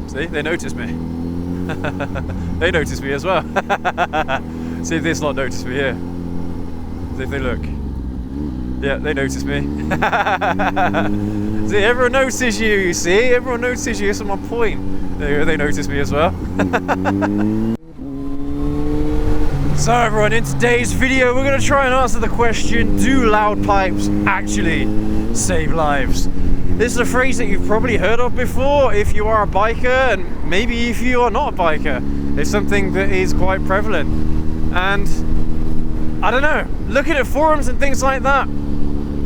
See, they noticed me. They noticed me as well. See if this lot noticed me here. See if they look. Yeah, they noticed me. See, everyone notices you, you see? Everyone notices you, that's my point. They noticed me as well. So everyone, in today's video, we're going to try and answer the question, do loud pipes actually save lives? This is a phrase that you've probably heard of before if you are a biker, and maybe if you are not a biker. It's something that is quite prevalent. And I don't know, looking at forums and things like that,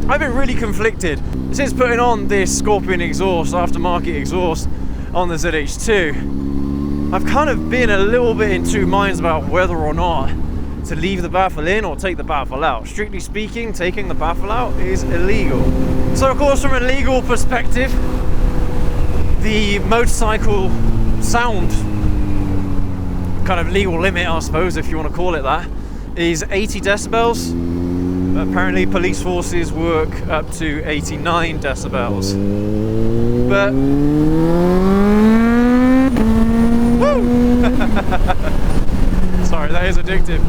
I've been really conflicted. Since putting on this Scorpion exhaust, aftermarket exhaust on the ZH2, I've kind of been a little bit in two minds about whether or not to leave the baffle in or take the baffle out. Strictly speaking, taking the baffle out is illegal. So of course, from a legal perspective, the motorcycle sound kind of legal limit, I suppose, if you want to call it that, is 80 decibels. Apparently police forces work up to 89 decibels. But sorry, that is addictive.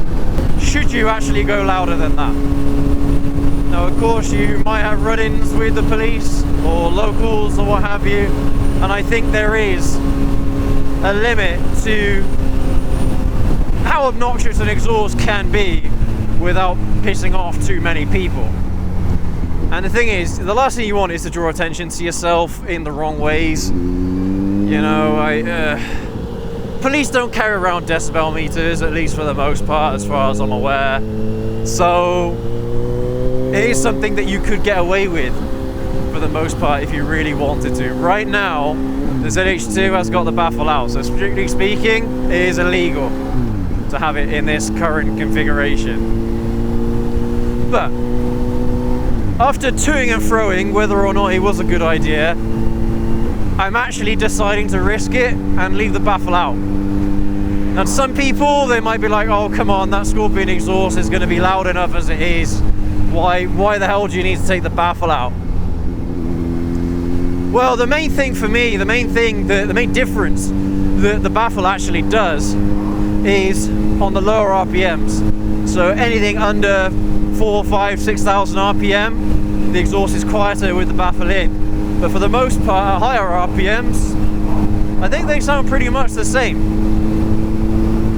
Should you actually go louder than that? Now, of course, you might have run-ins with the police or locals or what have you, and I think there is a limit to how obnoxious an exhaust can be without pissing off too many people. And the thing is, the last thing you want is to draw attention to yourself in the wrong ways. You know, police don't carry around decibel meters, at least for the most part, as far as I'm aware. So it is something that you could get away with for the most part if you really wanted to. Right now, the ZH2 has got the baffle out, so strictly speaking, it is illegal to have it in this current configuration. But after toing and froing whether or not it was a good idea, I'm actually deciding to risk it and leave the baffle out. And some people, they might be like, oh come on, that Scorpion exhaust is going to be loud enough as it is. Why the hell do you need to take the baffle out? Well, the main thing for me, the main difference that the baffle actually does is on the lower RPMs. So anything under 4, 5, 6,000 RPM, the exhaust is quieter with the baffle in. But for the most part, at higher RPMs, I think they sound pretty much the same.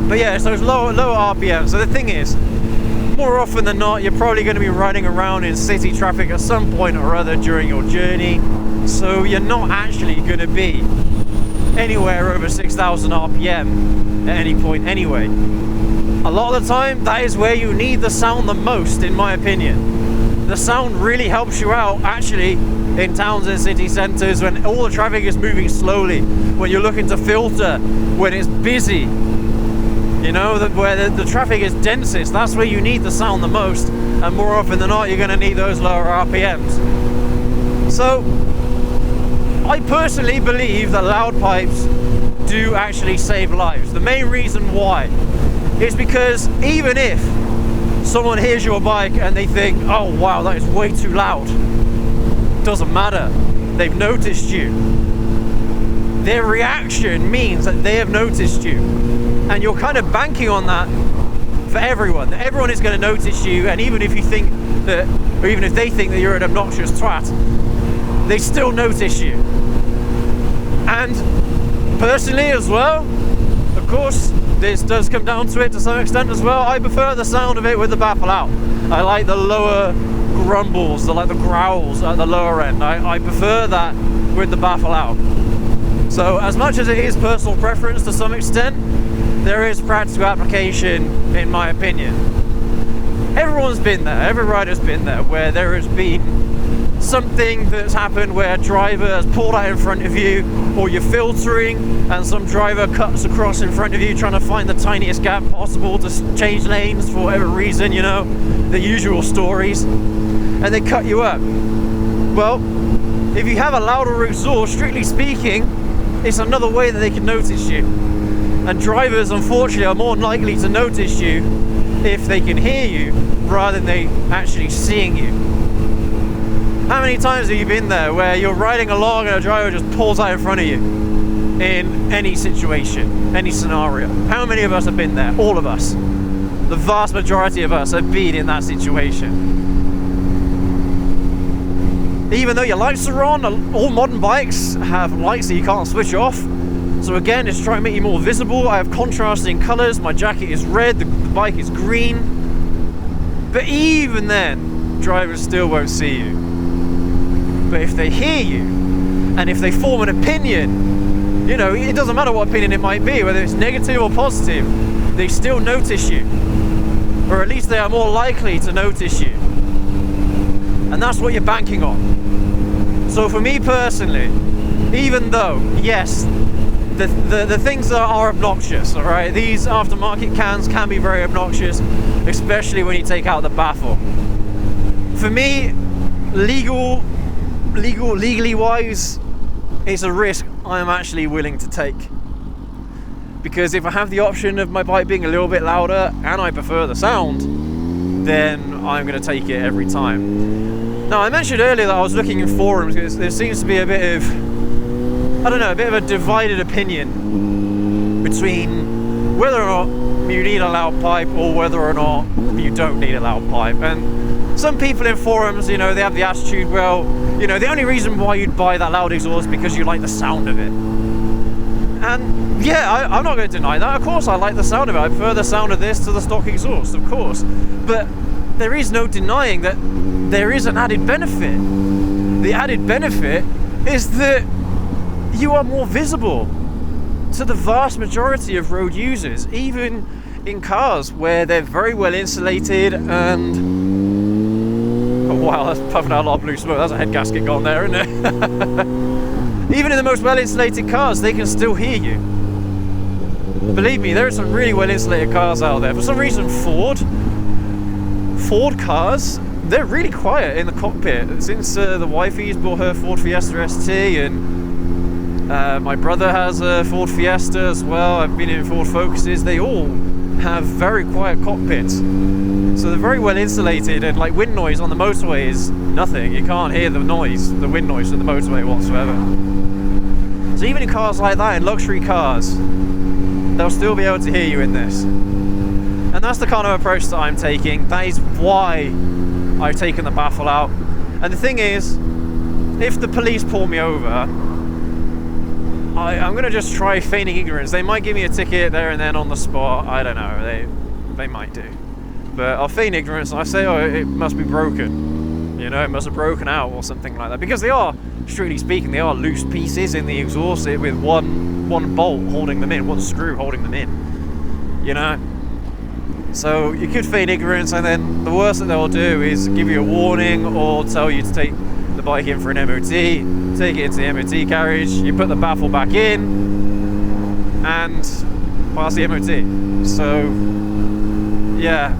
But yeah, it's those lower RPMs. So the thing is, more often than not, you're probably going to be riding around in city traffic at some point or other during your journey. So you're not actually going to be anywhere over 6,000 RPM at any point anyway. A lot of the time, that is where you need the sound the most, in my opinion. The sound really helps you out, actually, in towns and city centres when all the traffic is moving slowly, when you're looking to filter, when it's busy. You know, where the traffic is densest, that's where you need the sound the most, and more often than not, you're going to need those lower RPMs. So, I personally believe that loud pipes do actually save lives. The main reason why is because even if someone hears your bike and they think, oh wow, that is way too loud, doesn't matter, they've noticed you. Their reaction means that they have noticed you, and you're kind of banking on that for everyone. Everyone is going to notice you, and even if you think that, or even if they think that you're an obnoxious twat, they still notice you. And personally as well, of course, this does come down to it to some extent as well, I prefer the sound of it with the baffle out. I like the lower grumbles, the growls at the lower end. I prefer that with the baffle out. So as much as it is personal preference to some extent, there is practical application in my opinion. Everyone's been there, every rider's been there, where there has been something that's happened where a driver has pulled out in front of you, or you're filtering and some driver cuts across in front of you trying to find the tiniest gap possible to change lanes for whatever reason, you know, the usual stories, and they cut you up. Well, if you have a louder exhaust, strictly speaking, it's another way that they can notice you. And drivers, unfortunately, are more likely to notice you if they can hear you rather than they actually seeing you. How many times have you been there where you're riding along and a driver just pulls out in front of you? in any situation, any scenario. How many of us have been there? All of us. The vast majority of us have been in that situation. Even though your lights are on, all modern bikes have lights that you can't switch off. So again, it's trying to make you more visible. I have contrasting colours. My jacket is red, the bike is green. But even then, drivers still won't see you. But if they hear you, and if they form an opinion, you know, it doesn't matter what opinion it might be, whether it's negative or positive, they still notice you. Or at least they are more likely to notice you. And that's what you're banking on. So for me personally, even though, yes, the things that are obnoxious, all right, these aftermarket cans can be very obnoxious, especially when you take out the baffle. For me, legally wise, it's a risk I'm actually willing to take. Because if I have the option of my bike being a little bit louder and I prefer the sound, then I'm going to take it every time. Now, I mentioned earlier that I was looking in forums because there seems to be a bit of, I don't know, a bit of a divided opinion between whether or not you need a loud pipe or whether or not you don't need a loud pipe. And some people in forums, you know, they have the attitude, well, you know, the only reason why you'd buy that loud exhaust is because you like the sound of it. And yeah, I'm not going to deny that. Of course I like the sound of it. I prefer the sound of this to the stock exhaust, of course. But there is no denying that there is an added benefit. The added benefit is that you are more visible to the vast majority of road users, even in cars where they're very well insulated and... Oh wow, that's puffing out a lot of blue smoke. That's a head gasket gone there, isn't it? Even in the most well insulated cars, they can still hear you. Believe me, there are some really well insulated cars out there. For some reason, Ford cars, they're really quiet in the cockpit. Since the wifey's bought her Ford Fiesta ST, and my brother has a Ford Fiesta as well. I've been in Ford Focuses. They all have very quiet cockpits. So they're very well insulated, and like wind noise on the motorway is nothing. You can't hear the noise, the wind noise from the motorway whatsoever. So even in cars like that, in luxury cars, they'll still be able to hear you in this. And that's the kind of approach that I'm taking. That is why I've taken the baffle out. And the thing is, if the police pull me over, I'm going to just try feigning ignorance. They might give me a ticket there and then on the spot. I don't know. They might do. But I'll feign ignorance and I say, oh, it must be broken. You know, it must have broken out or something like that. Because they are, strictly speaking, they are loose pieces in the exhaust with one bolt holding them in, one screw holding them in. You know? So you could feign ignorance, and then the worst that they'll do is give you a warning or tell you to take the bike in for an MOT, take it into the MOT carriage, you put the baffle back in, and pass the MOT. So, yeah.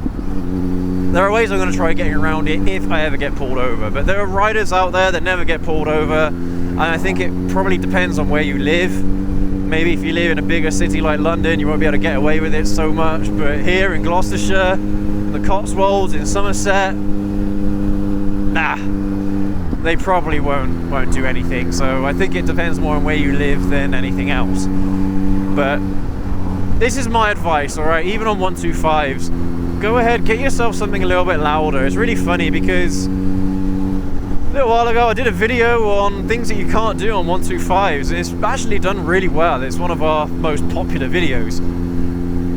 There are ways I'm going to try getting around it if I ever get pulled over, but there are riders out there that never get pulled over, and I think it probably depends on where you live. Maybe if you live in a bigger city like London, you won't be able to get away with it so much, but here in Gloucestershire, in the Cotswolds, in Somerset, nah, they probably won't do anything. So I think it depends more on where you live than anything else. But this is my advice, alright, even on 125s, go ahead, get yourself something a little bit louder. It's really funny because a little while ago I did a video on things that you can't do on 125s, and it's actually done really well. It's one of our most popular videos.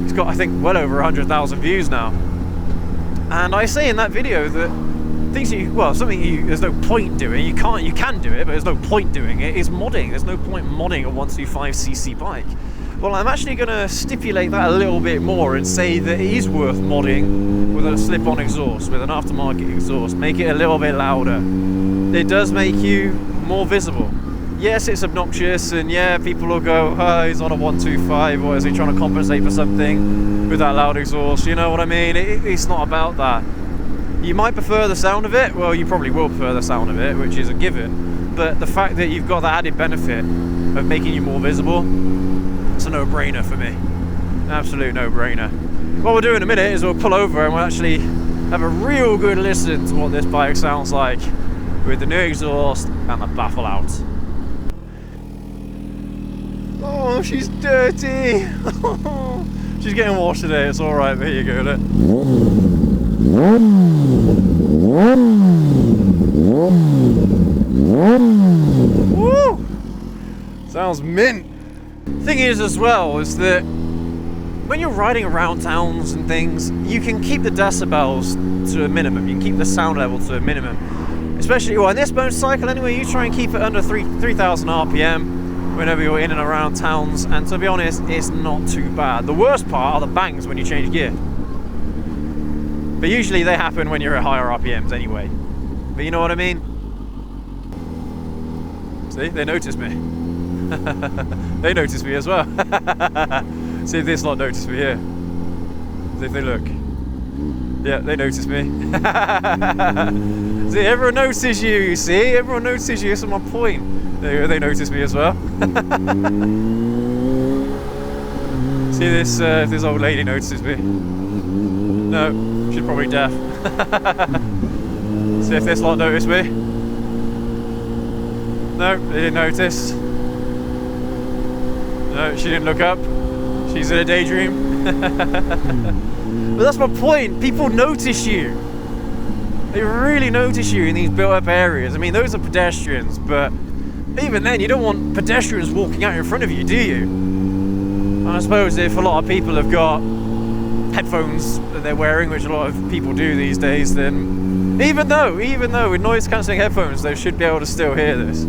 It's got, I think, well over 100,000 views now. And I say in that video that things there's no point doing. You can do it, but there's no point doing it. Is modding. There's no point modding a 125cc bike. Well, I'm actually going to stipulate that a little bit more and say that it is worth modding with a slip-on exhaust, with an aftermarket exhaust. Make it a little bit louder. It does make you more visible. Yes, it's obnoxious, and yeah, people will go, oh, he's on a 125, or is he trying to compensate for something with that loud exhaust? You know what I mean? It's not about that. You might prefer the sound of it. Well, you probably will prefer the sound of it, which is a given. But the fact that you've got the added benefit of making you more visible, it's a no-brainer for me. An absolute no-brainer. What we'll do in a minute is we'll pull over and we'll actually have a real good listen to what this bike sounds like with the new exhaust and the baffle out. Oh, Oh, she's dirty. She's getting washed today. It's all right. There you go. Look. Woo! Sounds mint. Thing is, as well, is that when you're riding around towns and things, you can keep the decibels to a minimum. You can keep the sound level to a minimum. Especially, well, in this motorcycle anyway, you try and keep it under 3,000 RPM whenever you're in and around towns, and to be honest, it's not too bad. The worst part are the bangs when you change gear. But usually they happen when you're at higher RPMs anyway. But you know what I mean? See, they notice me. They notice me as well. See if this lot notice me here. See if they look. Yeah, they notice me. See, everyone notices you, you see? Everyone notices you, that's my point. There you go, they notice me as well. See this, if this old lady notices me. No, she's probably deaf. See if this lot notice me. No, they didn't notice. No, she didn't look up. She's in a daydream. But that's my point. People notice you. They really notice you in these built-up areas. I mean, those are pedestrians, but even then, you don't want pedestrians walking out in front of you, do you? And I suppose if a lot of people have got headphones that they're wearing, which a lot of people do these days, then even though with noise-cancelling headphones, they should be able to still hear this.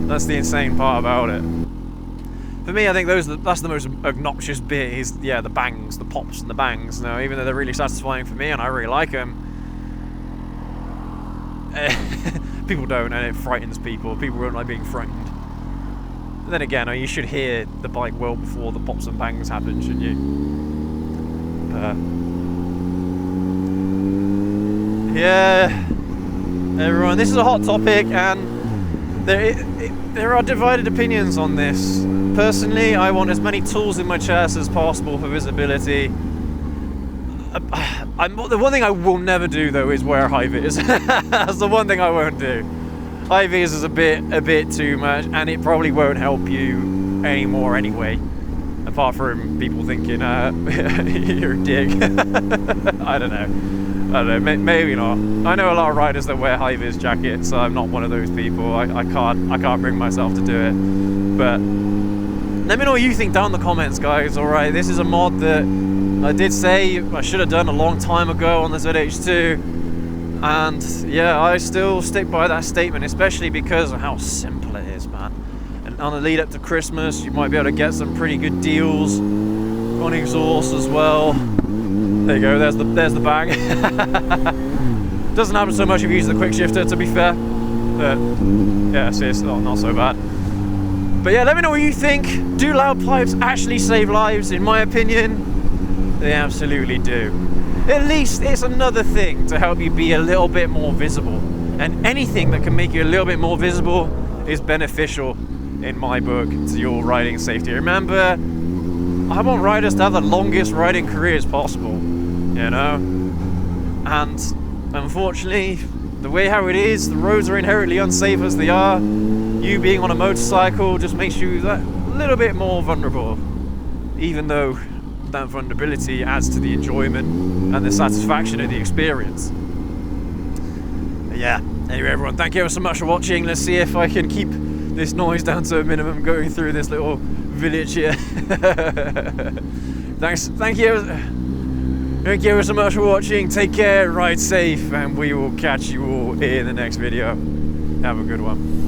That's the insane part about it. For me, I think that's the most obnoxious bit is, yeah, the bangs, the pops and the bangs. Now, even though they're really satisfying for me and I really like them, people don't, and it frightens people. People don't like being frightened. But then again, you should hear the bike well before the pops and bangs happen, shouldn't you? Yeah, everyone, this is a hot topic, and there are divided opinions on this. Personally, I want as many tools in my chest as possible for visibility. The one thing I will never do, though, is wear high vis. That's the one thing I won't do. High vis is a bit too much, and it probably won't help you anymore anyway. Apart from people thinking you're a dick. I don't know. Maybe not. I know a lot of riders that wear high vis jackets, so I'm not one of those people. I can't bring myself to do it. But let me know what you think down in the comments, guys. Alright, this is a mod that I did say I should have done a long time ago on the ZH2, and yeah, I still stick by that statement, especially because of how simple it is, man. And on the lead up to Christmas, you might be able to get some pretty good deals on exhaust as well. There you go, there's the bag. Doesn't happen so much if you use the quick shifter, to be fair. But yeah, see, it's not so bad. But yeah, let me know what you think. Do loud pipes actually save lives? In my opinion, they absolutely do. At least it's another thing to help you be a little bit more visible. And anything that can make you a little bit more visible is beneficial, in my book, to your riding safety. Remember, I want riders to have the longest riding careers possible, you know? And unfortunately, the way how it is, the roads are inherently unsafe as they are. You being on a motorcycle just makes you that little bit more vulnerable, even though that vulnerability adds to the enjoyment and the satisfaction of the experience. But yeah, anyway everyone, thank you ever so much for watching. Let's see if I can keep this noise down to a minimum going through this little village here. Thank you ever so much for watching. Take care, ride safe, and we will catch you all in the next video. Have a good one.